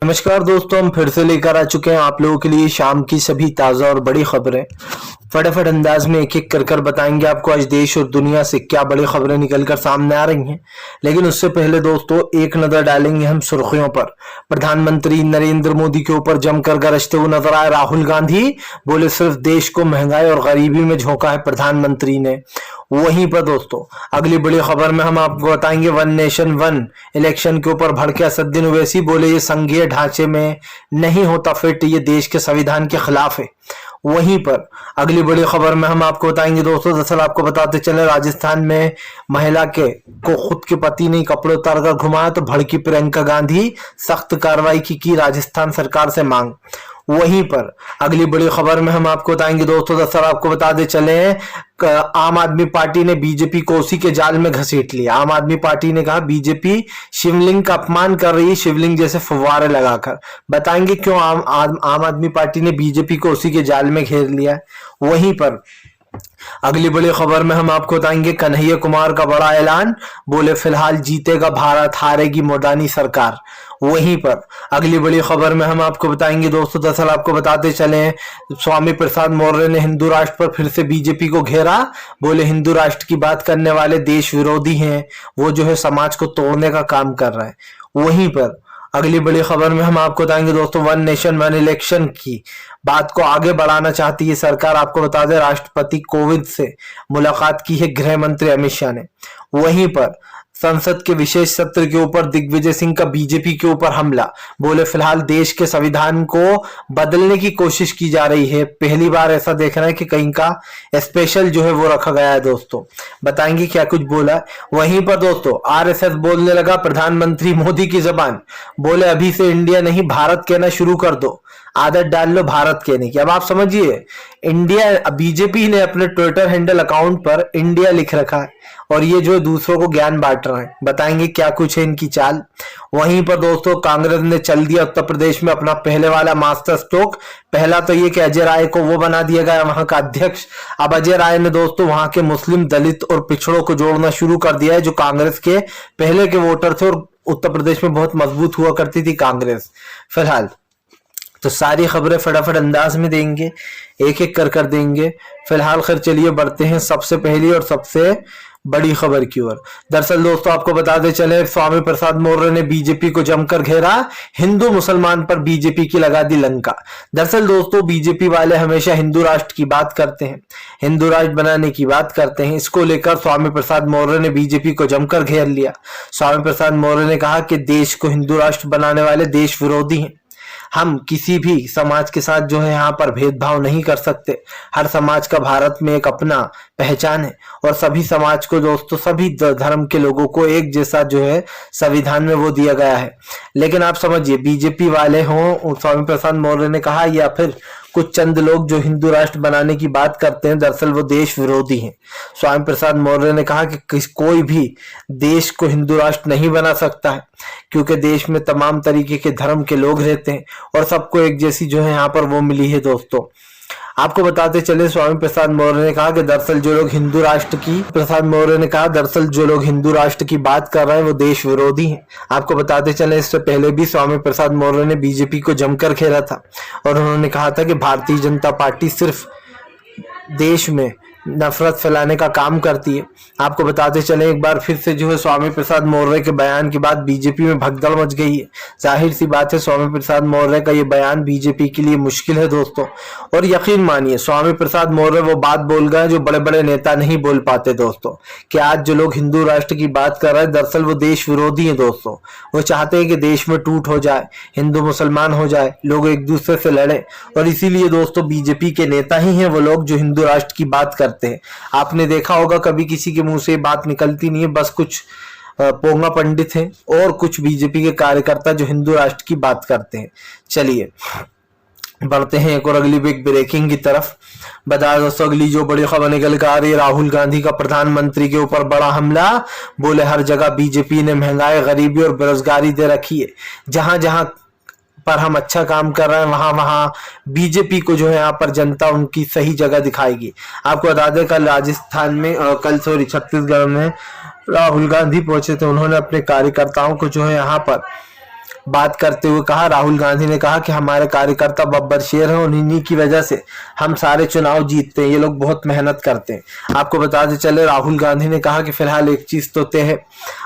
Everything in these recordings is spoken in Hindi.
नमस्कार दोस्तों, हम फिर से लेकर आ चुके हैं आप लोगों के लिए शाम की सभी ताज़ा और बड़ी खबरें। फटाफट अंदाज में एक एक कर बताएंगे आपको आज देश और दुनिया से क्या बड़ी खबरें निकलकर सामने आ रही हैं। लेकिन उससे पहले दोस्तों एक नजर डालेंगे हम सुर्खियों पर। प्रधानमंत्री नरेंद्र मोदी के ऊपर जमकर गरजते हुए नजर आए राहुल गांधी। बोले सिर्फ देश को महंगाई और गरीबी में झोंका है प्रधानमंत्री ने। वहीं पर दोस्तों अगली बड़ी खबर में हम आपको बताएंगे वन नेशन वन इलेक्शन के ऊपर भड़के असदुद्दीन ओवैसी। बोले ये संघीय ढांचे में नहीं होता फिट, ये देश के संविधान के खिलाफ है। वहीं पर अगली बड़ी खबर में हम आपको बताएंगे दोस्तों, दरअसल आपको बताते चले राजस्थान में महिला को खुद के पति ने कपड़े उतार कर घुमाया तो भड़की प्रियंका गांधी, सख्त कार्रवाई की राजस्थान सरकार से मांग। वहीं पर अगली बड़ी खबर में हम आपको बताएंगे दोस्तों, दरअसल आपको बताते चले आम आदमी पार्टी ने बीजेपी को उसी के जाल में घसीट लिया। आम आदमी पार्टी ने कहा बीजेपी शिवलिंग का अपमान कर रही है, शिवलिंग जैसे फव्वारे लगाकर। बताएंगे क्यों आम आदमी पार्टी ने बीजेपी को उसी के जाल में घेर लिया। वहीं पर अगली बड़ी खबर में हम आपको बताएंगे कन्हैया कुमार का बड़ा ऐलान। बोले फिलहाल जीतेगा भारत, हारेगी मोदानी सरकार। वहीं पर अगली बड़ी खबर में हम आपको बताएंगे दोस्तों, दरअसल आपको बताते चले स्वामी प्रसाद मौर्य ने हिंदू राष्ट्र पर फिर से बीजेपी को घेरा। बोले हिंदू राष्ट्र की बात करने वाले देश विरोधी हैं, वो जो है समाज को तोड़ने का काम कर रहा है। वहीं पर अगली बड़ी खबर में हम आपको बताएंगे दोस्तों वन नेशन वन इलेक्शन की बात को आगे बढ़ाना चाहती है सरकार। आपको बता दें राष्ट्रपति कोविंद से मुलाकात की है गृह मंत्री अमित शाह ने। वहीं पर संसद के विशेष सत्र के ऊपर दिग्विजय सिंह का बीजेपी के ऊपर हमला। बोले फिलहाल देश के संविधान को बदलने की कोशिश की जा रही है। पहली बार ऐसा देख रहे हैं कि कहीं का स्पेशल जो है वो रखा गया है दोस्तों। बताएंगे क्या कुछ बोला। वहीं पर दोस्तों आरएसएस बोलने लगा प्रधानमंत्री मोदी की जबान। बोले अभी से इंडिया नहीं भारत कहना शुरू कर दो, आदत डाल लो भारत कहने की। अब आप समझिए इंडिया, बीजेपी ने अपने ट्विटर हैंडल अकाउंट पर इंडिया लिख रखा है और ये जो दूसरों को ज्ञान बांट रहे हैं। बताएंगे क्या कुछ है इनकी चाल। वहीं पर दोस्तों कांग्रेस ने चल दिया उत्तर प्रदेश में अपना पहले वाला मास्टर स्ट्रोक। पहला तो ये कि अजय राय को वो बना दिया गया वहां का अध्यक्ष। अब अजय राय ने दोस्तों वहां के मुस्लिम, दलित और पिछड़ों को जोड़ना शुरू कर दिया है, जो कांग्रेस के पहले के वोटर थे और उत्तर प्रदेश में बहुत मजबूत हुआ करती थी कांग्रेस। फिलहाल तो सारी खबरें फटाफट अंदाज में देंगे, एक एक कर देंगे। फिलहाल खैर चलिए बढ़ते हैं सबसे पहली और सबसे बड़ी खबर की ओर। दरअसल दोस्तों आपको बताते चले स्वामी प्रसाद मौर्य ने बीजेपी को जमकर घेरा। हिंदू मुसलमान पर बीजेपी की लगा दी लंका। दरअसल दोस्तों बीजेपी वाले हमेशा हिंदू राष्ट्र की बात करते हैं, हिंदू राष्ट्र बनाने की बात करते हैं। इसको लेकर स्वामी प्रसाद मौर्य ने बीजेपी को जमकर घेर लिया। स्वामी प्रसाद मौर्य ने कहा कि देश को हिंदू राष्ट्र बनाने वाले देश विरोधी हैं। हम किसी भी समाज के साथ जो है यहाँ पर भेदभाव नहीं कर सकते। हर समाज का भारत में एक अपना पहचान है और सभी समाज को दोस्तों, सभी धर्म के लोगों को एक जैसा जो है संविधान में वो दिया गया है। लेकिन आप समझिए बीजेपी वाले हों, स्वामी प्रसाद मौर्य ने कहा, या फिर कुछ चंद लोग जो हिंदू राष्ट्र बनाने की बात करते हैं, दरअसल वो देश विरोधी हैं। स्वामी प्रसाद मौर्य ने कहा कि कोई भी देश को हिंदू राष्ट्र नहीं बना सकता है, क्योंकि देश में तमाम तरीके के धर्म के लोग रहते हैं और सबको एक जैसी जो है यहाँ पर वो मिली है दोस्तों। आपको बताते चले स्वामी प्रसाद मौर्य ने कहा कि दरअसल जो लोग हिंदू राष्ट्र की बात कर रहे हैं वो देश विरोधी हैं। आपको बताते चले इससे पहले भी स्वामी प्रसाद मौर्य ने बीजेपी को जमकर घेरा था और उन्होंने कहा था कि भारतीय जनता पार्टी सिर्फ देश में नफरत फैलाने का काम करती है। आपको बताते चले एक बार फिर से जो है स्वामी प्रसाद मौर्य के बयान के बाद बीजेपी में भगदड़ मच गई है। जाहिर सी बात है स्वामी प्रसाद मौर्य का ये बयान बीजेपी के लिए मुश्किल है दोस्तों। और यकीन मानिए स्वामी प्रसाद मौर्य वो बात बोल गए जो बड़े बड़े नेता नहीं बोल पाते दोस्तों, कि आज जो लोग हिंदू राष्ट्र की बात कर रहे हैं दरअसल वो देश विरोधी है दोस्तों। वो चाहते हैं कि देश में टूट हो जाए, हिंदू मुसलमान हो जाए, लोग एक दूसरे से लड़े। और इसीलिए दोस्तों बीजेपी के नेता ही हैं वो लोग जो हिंदू राष्ट्र की बात करते हैं। आपने देखा होगा कभी किसी के मुंह से बात निकलती नहीं है, बस कुछ पोंगा पंडित हैं और कुछ बीजेपी के कार्यकर्ता जो हिंदू राष्ट्र की बात करते हैं। चलिए बढ़ते हैं एक और अगली बिग ब्रेकिंग की तरफ। बता दोस्तों अगली जो बड़ी खबर निकल कर आ रही है, राहुल गांधी का प्रधानमंत्री के ऊपर बड़ा हमला। बोले हर जगह बीजेपी ने महंगाई, गरीबी और बेरोजगारी दे रखी है। जहां जहां पर हम अच्छा काम कर रहे हैं वहां वहां बीजेपी को जो है यहाँ पर जनता उनकी सही जगह दिखाएगी। आपको बता दें कल छत्तीसगढ़ में राहुल गांधी पहुंचे थे। उन्होंने अपने कार्यकर्ताओं को जो है यहाँ पर बात करते हुए कहा, राहुल गांधी ने कहा कि हमारे कार्यकर्ता बब्बर शेर हैं और इन्हीं की वजह से हम सारे चुनाव जीतते हैं, ये लोग बहुत मेहनत करते हैं। आपको बताते चले राहुल गांधी ने कहा कि फिलहाल एक चीज तो तय है,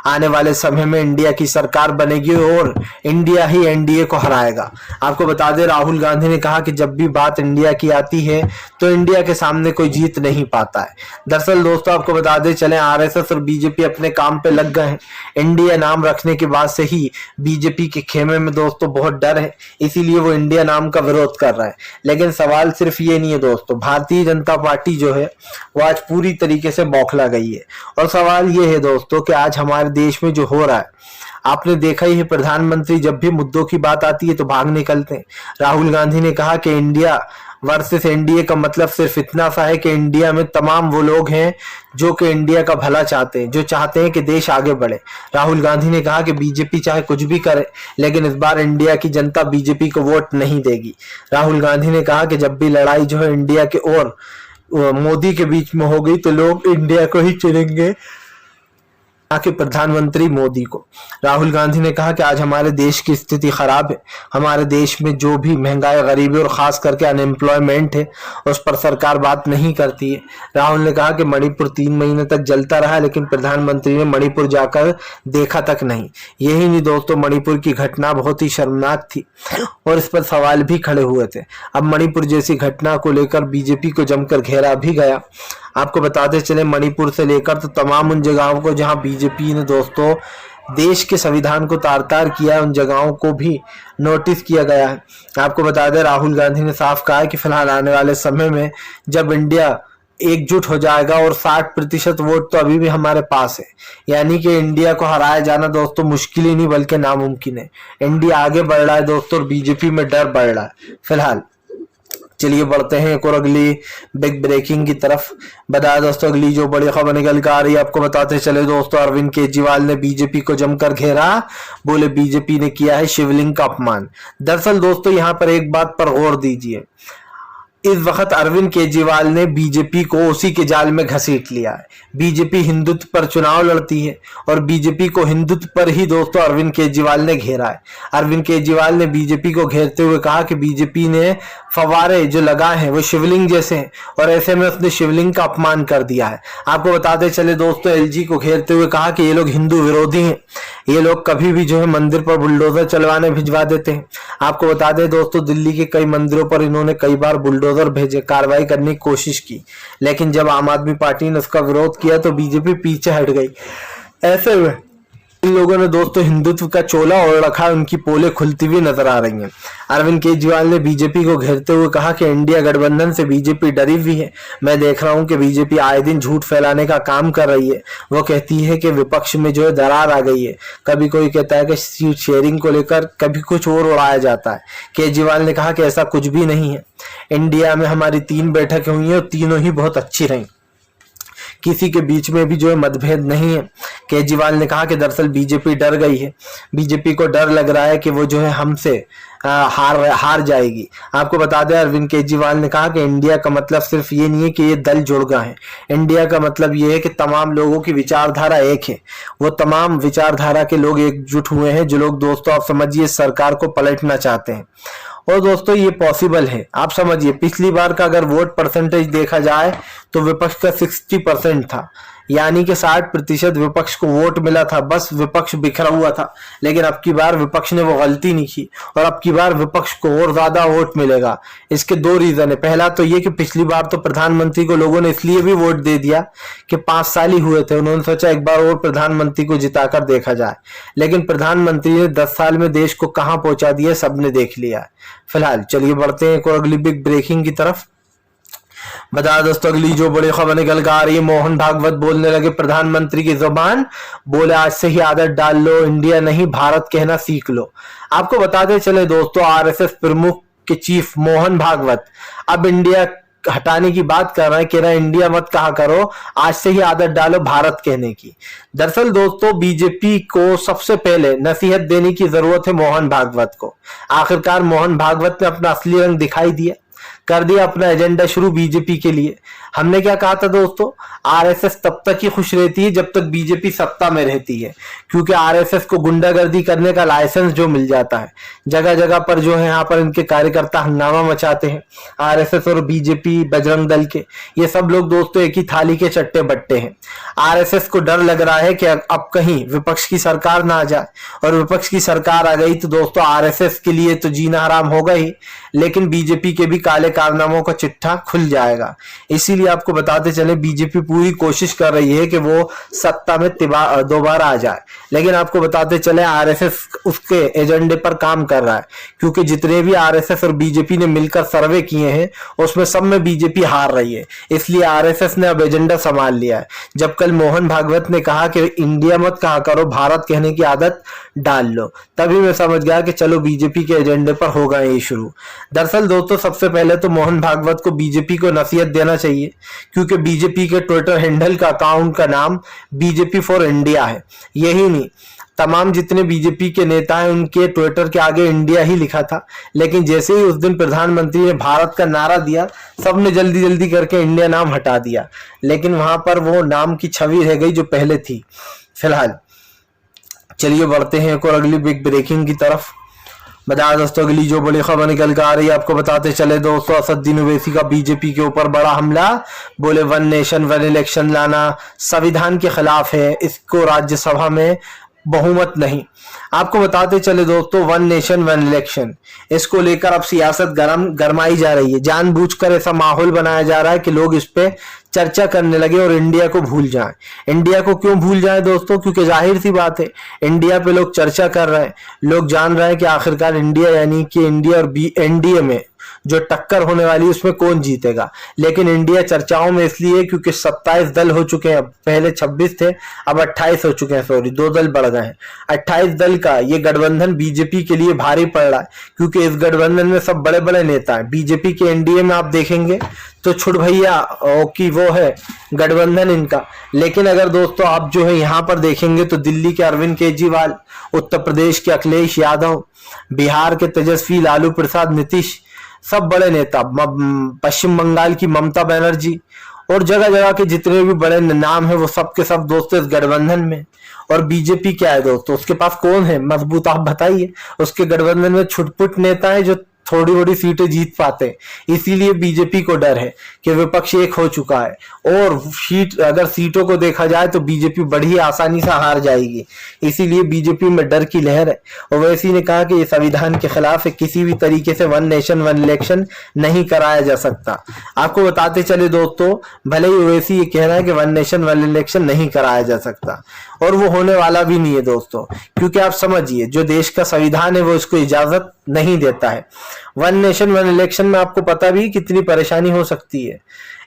आने वाले समय में इंडिया की सरकार बनेगी और इंडिया ही एनडीए को हराएगा। आपको बता दें राहुल गांधी ने कहा कि जब भी बात इंडिया की आती है तो इंडिया के सामने कोई जीत नहीं पाता है। दरअसल दोस्तों आपको बता दें चले आरएसएस और बीजेपी अपने काम पे लग गए हैं। इंडिया नाम रखने के बाद से ही बीजेपी के खेमे में दोस्तों बहुत डर है, इसीलिए वो इंडिया नाम का विरोध कर रहा है। लेकिन सवाल सिर्फ ये नहीं है दोस्तों, भारतीय जनता पार्टी जो है वो आज पूरी तरीके से बौखला गई है। और सवाल ये है दोस्तों कि आज हमारे देश में जो हो रहा है, आपने देखा ही है, प्रधानमंत्री जब भी मुद्दों की बात आती है तो भाग निकलते हैं। राहुल गांधी ने कहा कि इंडिया वर्सेस एनडीए का मतलब सिर्फ इतना सा है कि इंडिया में तमाम वो लोग हैं जो कि इंडिया का भला चाहते हैं, जो चाहते हैं कि देश आगे बढ़े। राहुल गांधी ने कहा कि बीजेपी चाहे कुछ भी करे लेकिन इस बार इंडिया की जनता बीजेपी को वोट नहीं देगी। राहुल गांधी ने कहा कि जब भी लड़ाई जो है इंडिया के और मोदी के बीच में हो गई तो लोग इंडिया को ही चुनेंगे, कि प्रधानमंत्री मोदी को। राहुल गांधी ने कहा कि आज हमारे देश की स्थिति खराब है, हमारे देश में जो भी महंगाई, गरीबी और खास करके अनएम्प्लॉयमेंट है उस पर सरकार बात नहीं करती है। राहुल ने कहा कि मणिपुर 3 महीने तक जलता रहा लेकिन प्रधानमंत्री ने मणिपुर जाकर देखा तक नहीं। यही नहीं दोस्तों, मणिपुर की घटना बहुत ही शर्मनाक थी और इस पर सवाल भी खड़े हुए थे। अब मणिपुर जैसी घटना को लेकर बीजेपी को जमकर घेरा भी गया। आपको बताते चले मणिपुर से लेकर तो तमाम उन जगहों को जहां बीजेपी ने दोस्तों देश के संविधान को तार तार किया है, उन जगहों को भी नोटिस किया गया है। आपको बता दें राहुल गांधी ने साफ कहा है कि फिलहाल आने वाले समय में जब इंडिया एकजुट हो जाएगा और 60% वोट तो अभी भी हमारे पास है, यानी कि इंडिया को हराया जाना दोस्तों मुश्किल ही नहीं बल्कि नामुमकिन है। इंडिया आगे बढ़ रहा है दोस्तों और बीजेपी में डर बढ़ रहा है। फिलहाल चलिए बढ़ते हैं एक और अगली बिग ब्रेकिंग की तरफ। बताया दोस्तों अगली जो बड़ी खबर निकल कर आ रही है, आपको बताते चले दोस्तों, अरविंद केजरीवाल ने बीजेपी को जमकर घेरा, बोले बीजेपी ने किया है शिवलिंग का अपमान। दरअसल दोस्तों यहाँ पर एक बात पर गौर दीजिए, इस वक्त अरविंद केजरीवाल ने बीजेपी को उसी के जाल में घसीट लिया है। बीजेपी हिंदुत्व पर चुनाव लड़ती है और बीजेपी को हिंदुत्व पर ही दोस्तों अरविंद केजरीवाल ने घेरा है। अरविंद केजरीवाल ने बीजेपी को घेरते हुए कहा कि बीजेपी ने फवारे जो लगाए हैं वो शिवलिंग जैसे हैं और ऐसे में उसने शिवलिंग का अपमान कर दिया है। आपको बताते चले दोस्तों एलजी को घेरते हुए कहा कि ये लोग हिंदू विरोधी हैं, ये लोग कभी भी जो है मंदिर पर बुलडोजर चलवाने भिजवा देते हैं। आपको बता दें दोस्तों दिल्ली के कई मंदिरों पर इन्होंने कई बार बुलडोजर भेजे, कार्रवाई करने की कोशिश की, लेकिन जब आम आदमी पार्टी ने उसका विरोध किया तो बीजेपी पीछे हट गई। ऐसे में इन लोगों ने दोस्तों हिंदुत्व का चोला ओढ़ रखा, उनकी पोले खुलती हुई नजर आ रही हैं। अरविंद केजरीवाल ने बीजेपी को घेरते हुए कहा कि इंडिया गठबंधन से बीजेपी डरी हुई है। मैं देख रहा हूं कि बीजेपी आए दिन झूठ फैलाने का काम कर रही है। वो कहती है कि विपक्ष में जो है दरार आ गई है, कभी कोई कहता है कि सीट शेयरिंग को लेकर, कभी कुछ और उड़ाया जाता है। केजरीवाल ने कहा कि ऐसा कुछ भी नहीं है। इंडिया में हमारी 3 बैठकें हुई हैं और तीनों ही बहुत अच्छी रही, किसी के बीच में भी जो है मतभेद नहीं है। केजरीवाल ने कहा कि दरअसल बीजेपी डर गई है, बीजेपी को डर लग रहा है कि वो जो है हमसे हार जाएगी। आपको बता दें अरविंद केजरीवाल ने कहा कि इंडिया का मतलब सिर्फ ये नहीं है कि ये दल जुड़ गए हैं, इंडिया का मतलब ये है कि तमाम लोगों की विचारधारा एक है, वो तमाम विचारधारा के लोग एकजुट हुए हैं, जो लोग दोस्तों आप समझिए सरकार को पलटना चाहते हैं। और दोस्तों ये पॉसिबल है, आप समझिए पिछली बार का अगर वोट परसेंटेज देखा जाए तो विपक्ष का 60% था, यानी कि 60% विपक्ष को वोट मिला था, बस विपक्ष बिखरा हुआ था। लेकिन अब की बार विपक्ष ने वो गलती नहीं की और अब की बार विपक्ष को और ज्यादा वोट मिलेगा। इसके 2 रीजन है। पहला तो ये कि पिछली बार तो प्रधानमंत्री को लोगों ने इसलिए भी वोट दे दिया कि 5 साल ही हुए थे, उन्होंने सोचा एक बार और प्रधानमंत्री को जिताकर देखा जाए, लेकिन प्रधानमंत्री ने 10 साल में देश को कहां पहुंचा दिया सबने देख लिया है। फिलहाल चलिए बढ़ते हैं एक और अगली बिग ब्रेकिंग की तरफ। बता दोस्तों अगली जो बड़ी खबर निकल कर आ रही है, मोहन भागवत बोलने लगे प्रधानमंत्री की जुबान, बोले आज से ही आदत डाल लो, इंडिया नहीं भारत कहना सीख लो। आपको बताते चले दोस्तों आरएसएस प्रमुख के चीफ मोहन भागवत अब इंडिया हटाने की बात कर रहे हैं, कह रहे हैं इंडिया मत कहा करो, आज से ही आदत डालो भारत कहने की। दरअसल दोस्तों बीजेपी को सबसे पहले नसीहत देने की जरूरत है मोहन भागवत को। आखिरकार मोहन भागवत ने अपना असली रंग दिखाई दिया। कर दिया अपना एजेंडा शुरू बीजेपी के लिए। हमने क्या कहा था दोस्तों, आरएसएस तब तक ही खुश रहती है जब तक बीजेपी सत्ता में रहती है, क्योंकि आरएसएस को गुंडागर्दी करने का लाइसेंस जो मिल जाता है, जगह जगह पर जो है यहाँ पर इनके कार्यकर्ता हंगामा मचाते हैं। आरएसएस और बीजेपी, बजरंग दल के, ये सब लोग दोस्तों एक ही थाली के चट्टे बट्टे हैं। आरएसएस को डर लग रहा है कि अब कहीं विपक्ष की सरकार ना आ जाए, और विपक्ष की सरकार आ गई तो दोस्तों आरएसएस के लिए तो जीना हराम होगा ही, लेकिन बीजेपी के भी काले कारनामों का चिट्ठा खुल जाएगा। इसीलिए आपको बताते चले बीजेपी पूरी कोशिश कर रही है कि वो सत्ता में दोबारा आ जाए, लेकिन आपको बताते चले आरएसएस उसके एजेंडे पर काम कर रहा है, क्योंकि जितने भी आरएसएस और बीजेपी ने मिलकर सर्वे किए हैं उसमें सब में बीजेपी हार रही है। इसलिए आरएसएस ने अब एजेंडा संभाल लिया है। जब कल मोहन भागवत ने कहा कि इंडिया मत कहा करो, भारत कहने की आदत डाल लो, तभी मैं समझ गया कि चलो बीजेपी के एजेंडे पर होगा ये शुरू। दरअसल दोस्तों सबसे पहले तो मोहन भागवत को बीजेपी को नसीहत देना चाहिए, क्योंकि बीजेपी के ट्विटर हैंडल का अकाउंट का नाम बीजेपी फॉर इंडिया है। यही नहीं, तमाम जितने बीजेपी के नेता हैं उनके ट्विटर के आगे इंडिया ही लिखा था, लेकिन जैसे ही उस दिन प्रधानमंत्री ने भारत का नारा दिया, सबने जल्दी जल्दी करके इंडिया नाम हटा दिया, लेकिन वहां पर वो नाम की छवि रह गई जो पहले थी। फिलहाल चलिए बढ़ते हैं एक और अगली बिग ब्रेकिंग की तरफ। बता दोस्तों अगली जो बड़ी खबर निकल कर आ रही है आपको बताते चले दोस्तों, असदुद्दीन ओवैसी का बीजेपी के ऊपर बड़ा हमला। बोले वन नेशन वन इलेक्शन लाना संविधान के खिलाफ है, इसको राज्यसभा में बहुमत नहीं। आपको बताते चले दोस्तों वन नेशन वन इलेक्शन, इसको लेकर अब सियासत गरमाई जा रही है। जानबूझकर ऐसा माहौल बनाया जा रहा है कि लोग इस पे चर्चा करने लगे और इंडिया को भूल जाएं। इंडिया को क्यों भूल जाएं दोस्तों, क्योंकि जाहिर सी बात है इंडिया पे लोग चर्चा कर रहे हैं, लोग जान रहे हैं कि आखिरकार इंडिया यानी कि इंडिया और एनडीए में जो टक्कर होने वाली है उसमें कौन जीतेगा। लेकिन इंडिया चर्चाओं में इसलिए क्योंकि 27 दल हो चुके हैं, पहले 26 थे अब 28 हो चुके हैं, सॉरी 2 दल बढ़ गए हैं। 28 दल का ये गठबंधन बीजेपी के लिए भारी पड़ रहा है, क्योंकि इस गठबंधन में सब बड़े बड़े नेता हैं। बीजेपी के एनडीए में आप देखेंगे तो छुट भैया की वो है गठबंधन इनका, लेकिन अगर दोस्तों आप जो है यहाँ पर देखेंगे तो दिल्ली के अरविंद केजरीवाल, उत्तर प्रदेश के अखिलेश यादव, बिहार के तेजस्वी लालू प्रसाद नीतीश, सब बड़े नेता, पश्चिम बंगाल की ममता बनर्जी और जगह जगह के जितने भी बड़े नाम है वो सब के सब दोस्तों इस गठबंधन में। और बीजेपी क्या है दोस्तों, उसके पास कौन है मजबूत, आप बताइए। उसके गठबंधन में छुटपुट नेता है जो थोड़ी थोड़ी सीटें जीत पाते हैं। इसीलिए बीजेपी को डर है कि विपक्ष एक हो चुका है, और अगर सीटों को देखा जाए तो बीजेपी बड़ी आसानी से हार जाएगी। इसीलिए बीजेपी में डर की लहर है। ओवैसी ने कहा कि ये संविधान के खिलाफ है, किसी भी तरीके से वन नेशन वन इलेक्शन नहीं कराया जा सकता। आपको बताते चले दोस्तों, भले ही ओवैसी ये कह रहा है कि वन नेशन वन इलेक्शन नहीं कराया जा सकता, और वो होने वाला भी नहीं है दोस्तों, क्योंकि आप समझिए जो देश का संविधान है वो इसको इजाजत नहीं देता है। वन नेशन वन इलेक्शन में आपको पता भी कितनी परेशानी हो सकती है,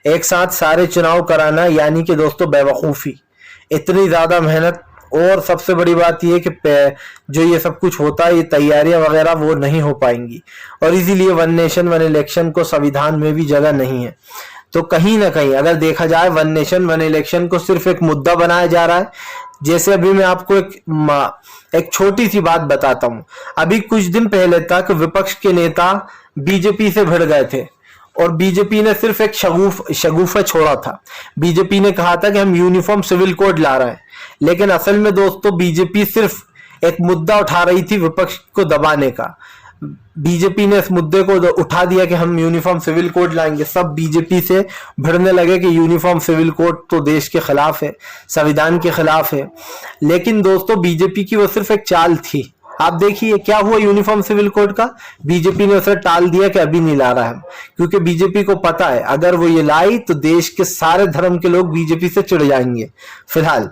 एक साथ सारे चुनाव कराना यानी कि दोस्तों बेवकूफी, इतनी ज्यादा मेहनत, और सबसे बड़ी बात यह कि जो ये सब कुछ होता है ये तैयारियां वगैरह वो नहीं हो पाएंगी, और इसीलिए वन नेशन वन इलेक्शन को संविधान में भी जगह नहीं है। तो कहीं ना कहीं अगर देखा जाए वन नेशन वन इलेक्शन को सिर्फ एक मुद्दा बनाया जा रहा है। जैसे अभी मैं आपको एक छोटी सी बात बताता हूं, अभी कुछ दिन पहले तक विपक्ष के नेता बीजेपी से भिड़ गए थे, और बीजेपी ने सिर्फ एक शगुफा छोड़ा था। बीजेपी ने कहा था कि हम यूनिफॉर्म सिविल कोड ला रहे हैं, लेकिन असल में दोस्तों बीजेपी सिर्फ एक मुद्दा उठा रही थी विपक्ष को दबाने का। बीजेपी ने इस मुद्दे को उठा दिया कि हम यूनिफॉर्म सिविल कोड लाएंगे, सब बीजेपी से भिड़ने लगे कि यूनिफॉर्म सिविल कोड तो देश के खिलाफ है, संविधान के खिलाफ है। लेकिन दोस्तों बीजेपी की वो सिर्फ एक चाल थी। आप देखिए क्या हुआ यूनिफॉर्म सिविल कोड का, बीजेपी ने उसे टाल दिया कि अभी नहीं ला रहा है, क्योंकि बीजेपी को पता है अगर वो ये लाई तो देश के सारे धर्म के लोग बीजेपी से चिढ़ जाएंगे। फिलहाल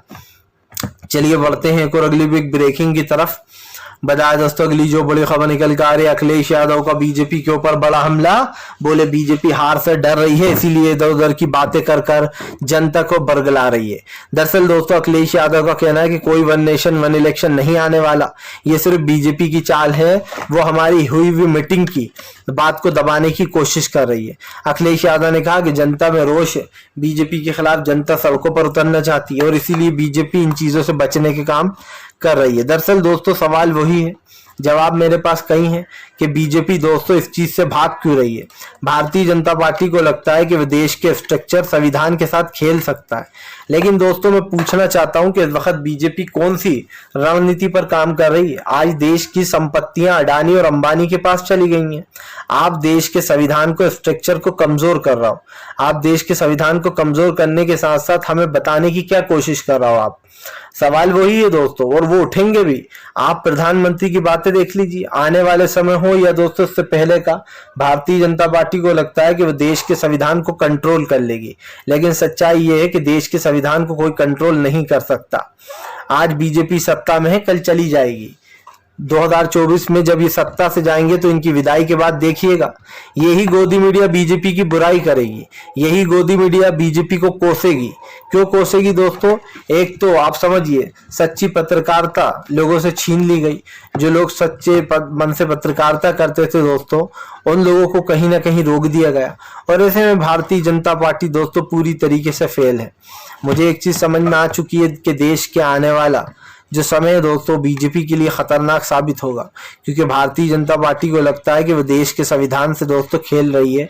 चलिए बढ़ते हैं एक और अगली बिग ब्रेकिंग की तरफ। बताया दोस्तों अगली जो बड़ी खबर निकल कर आ रही है, अखिलेश यादव का बीजेपी के ऊपर बड़ा हमला। बोले बीजेपी हार से डर रही है, इसीलिए इधर उधर की बातें कर कर जनता को बरगला रही है। दरअसल दोस्तों अखिलेश यादव का कहना है कि कोई वन नेशन वन इलेक्शन नहीं आने वाला, ये सिर्फ बीजेपी की चाल है, वो हमारी हुई हुई मीटिंग की बात को दबाने की कोशिश कर रही है। अखिलेश यादव ने कहा कि जनता में रोष है, बीजेपी के खिलाफ जनता सड़कों पर उतरना चाहती है, और इसीलिए बीजेपी इन चीजों से बचने के काम कर रही है। दरअसल दोस्तों सवाल वही है जवाब मेरे पास कई हैं कि बीजेपी दोस्तों इस चीज से भाग क्यों रही है। भारतीय जनता पार्टी को लगता है कि वह देश के स्ट्रक्चर संविधान के साथ खेल सकता है, लेकिन दोस्तों मैं पूछना चाहता हूं कि इस वक्त बीजेपी कौन सी रणनीति पर काम कर रही है। आज देश की संपत्तियां अडानी और अंबानी के पास चली गई हैं। आप देश के संविधान को, स्ट्रक्चर को कमजोर कर रहा हो। आप देश के संविधान को कमजोर करने के साथ साथ हमें बताने की क्या कोशिश कर रहा हो आप। सवाल वही है दोस्तों, और वो उठेंगे भी। आप प्रधानमंत्री की बातें देख लीजिए, आने वाले समय हो या दोस्तों इससे पहले का, भारतीय जनता पार्टी को लगता है कि वो देश के संविधान को कंट्रोल कर लेगी, लेकिन सच्चाई ये है कि देश के संविधान को कोई कंट्रोल नहीं कर सकता। आज बीजेपी सत्ता में है, कल चली जाएगी। 2024 में जब ये सत्ता से जाएंगे तो इनकी विदाई के बाद देखिएगा, यही गोदी मीडिया बीजेपी की बुराई करेगी, यही गोदी मीडिया बीजेपी को कोसेगी। क्यों कोसेगी दोस्तों? एक तो आप समझिए, सच्ची पत्रकारिता लोगों से छीन ली गई। जो लोग सच्चे मन से पत्रकारिता करते थे दोस्तों, उन लोगों को कहीं ना कहीं रोक दिया गया, और ऐसे में भारतीय जनता पार्टी दोस्तों पूरी तरीके से फेल है। मुझे एक चीज समझ में आ चुकी है कि देश के आने वाला जो समय है दोस्तों बीजेपी के लिए खतरनाक साबित होगा, क्योंकि भारतीय जनता पार्टी को लगता है कि वो देश के संविधान से दोस्तों खेल रही है,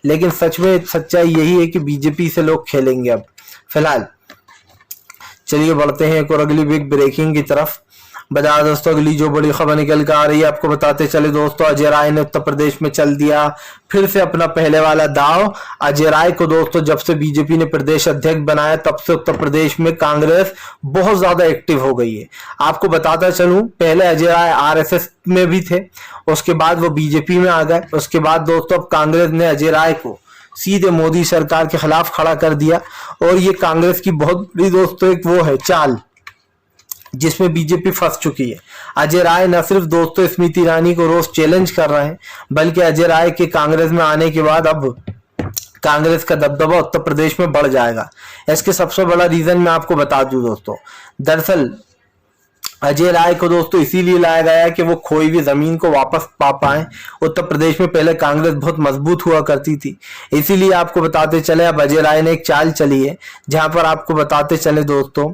लेकिन सच में सच्चाई यही है कि बीजेपी से लोग खेलेंगे अब। फिलहाल चलिए बढ़ते हैं एक और अगली बिग ब्रेकिंग की तरफ। बता दोस्तों अगली जो बड़ी खबर निकल कर आ रही है, आपको बताते चले दोस्तों, अजय राय ने उत्तर प्रदेश में चल दिया फिर से अपना पहले वाला दाव। अजय राय को दोस्तों जब से बीजेपी ने प्रदेश अध्यक्ष बनाया तब से उत्तर प्रदेश में कांग्रेस बहुत ज्यादा एक्टिव हो गई है। आपको बताता चलूं, पहले अजय राय आरएसएस में भी थे, उसके बाद वो बीजेपी में आ गए। उसके बाद दोस्तों अब कांग्रेस ने अजय राय को सीधे मोदी सरकार के खिलाफ खड़ा कर दिया, और ये कांग्रेस की बहुत बड़ी दोस्तों एक वो है चाल जिसमें बीजेपी फंस चुकी है। अजय राय न सिर्फ दोस्तों स्मृति ईरानी को रोज चैलेंज कर रहे हैं, बल्कि अजय राय के कांग्रेस में आने के बाद अब कांग्रेस का दबदबा उत्तर प्रदेश में बढ़ जाएगा। इसके सबसे बड़ा रीजन मैं आपको बता दूं दोस्तों, दरअसल अजय राय को दोस्तों इसीलिए लाया गया है कि वो खोई हुई जमीन को वापस पा पाए। उत्तर प्रदेश में पहले कांग्रेस बहुत मजबूत हुआ करती थी, इसीलिए आपको बताते चले अब अजय राय ने एक चाल चली है, जहां पर आपको बताते चले दोस्तों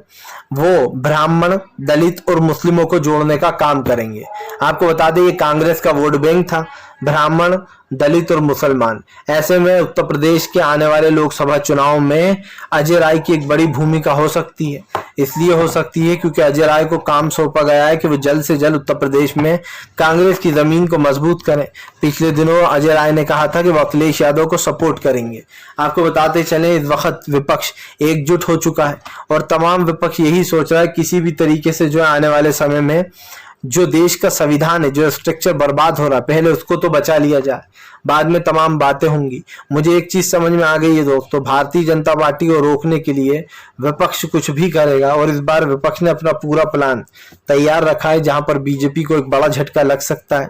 वो ब्राह्मण, दलित और मुस्लिमों को जोड़ने का काम करेंगे। आपको बता दें ये कांग्रेस का वोट बैंक था, ब्राह्मण, दलित और मुसलमान। ऐसे में उत्तर प्रदेश के आने वाले लोकसभा चुनाव में अजय राय की एक बड़ी भूमिका हो सकती है। इसलिए हो सकती है क्योंकि अजय राय को काम सौंपा गया है कि वो जल्द से जल्द उत्तर प्रदेश में कांग्रेस की जमीन को मजबूत करें। पिछले दिनों अजय राय ने कहा था कि वो अखिलेश यादव को सपोर्ट करेंगे। आपको बताते चले इस वक्त विपक्ष एकजुट हो चुका है, और तमाम विपक्ष यही सोच रहा है किसी भी तरीके से जो आने वाले समय में जो देश का संविधान है, जो स्ट्रक्चर बर्बाद हो रहा है, पहले उसको तो बचा लिया जाए, बाद में तमाम बातें होंगी। मुझे एक चीज समझ में आ गई है दोस्तों, भारतीय जनता पार्टी को रोकने के लिए विपक्ष कुछ भी करेगा, और इस बार विपक्ष ने अपना पूरा प्लान तैयार रखा है, जहां पर बीजेपी को एक बड़ा झटका लग सकता है।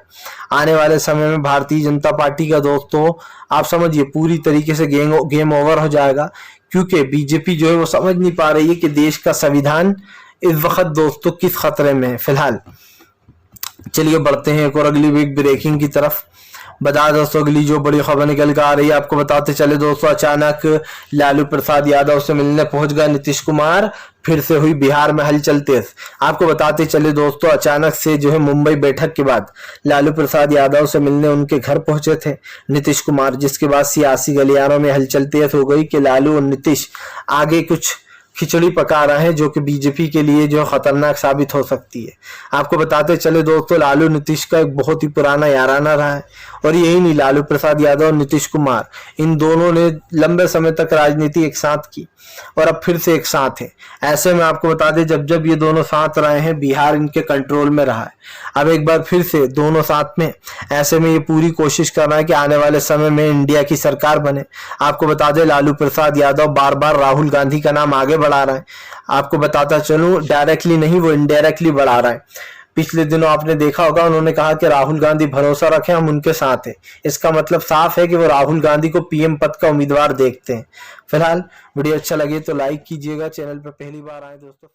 आने वाले समय में भारतीय जनता पार्टी का दोस्तों आप समझिए पूरी तरीके से गेम ओवर हो जाएगा, क्योंकि बीजेपी जो है वो समझ नहीं पा रही है कि देश का संविधान इस वक्त दोस्तों किस खतरे में है। फिलहाल चलिए बढ़ते हैं एक और अगली बिग ब्रेकिंग की तरफ। बता दोस्तों अगली जो बड़ी खबर निकल कर आ रही है, आपको बताते चले दोस्तों, अचानक लालू प्रसाद यादव से मिलने पहुंच गए नीतीश कुमार, फिर से हुई बिहार में हलचल तेज। आपको बताते चले दोस्तों अचानक से जो है मुंबई बैठक के बाद लालू प्रसाद यादव से मिलने उनके घर पहुंचे थे नीतीश कुमार, जिसके बाद सियासी गलियारों में हलचल तेज हो गई कि लालू और नीतीश आगे कुछ खिचड़ी पका रहे हैं, जो कि बीजेपी के लिए जो खतरनाक साबित हो सकती है। आपको बताते चले दोस्तों लालू नीतीश का एक बहुत ही पुराना याराना रहा है, और यही नहीं, लालू प्रसाद यादव और नीतीश कुमार इन दोनों ने लंबे समय तक राजनीति एक साथ की, और अब फिर से एक साथ है। ऐसे में आपको बता दें जब जब ये दोनों साथ रहे हैं, बिहार इनके कंट्रोल में रहा है, अब एक बार फिर से दोनों साथ में। ऐसे में ये पूरी कोशिश कर रहा है कि आने वाले समय में इंडिया की सरकार बने। आपको बता दें लालू प्रसाद यादव बार बार राहुल गांधी का नाम आगे बढ़ा रहा है। आपको बताता चलूं डायरेक्टली नहीं, वो इनडायरेक्टली बढ़ा रहा है। पिछले दिनों आपने देखा होगा उन्होंने कहा कि राहुल गांधी भरोसा रखें, हम उनके साथ हैं। इसका मतलब साफ है कि वो राहुल गांधी को पीएम पद का उम्मीदवार देखते हैं। फिलहाल वीडियो अच्छा लगे तो लाइक कीजिएगा, चैनल पर पहली बार आए दोस्तों।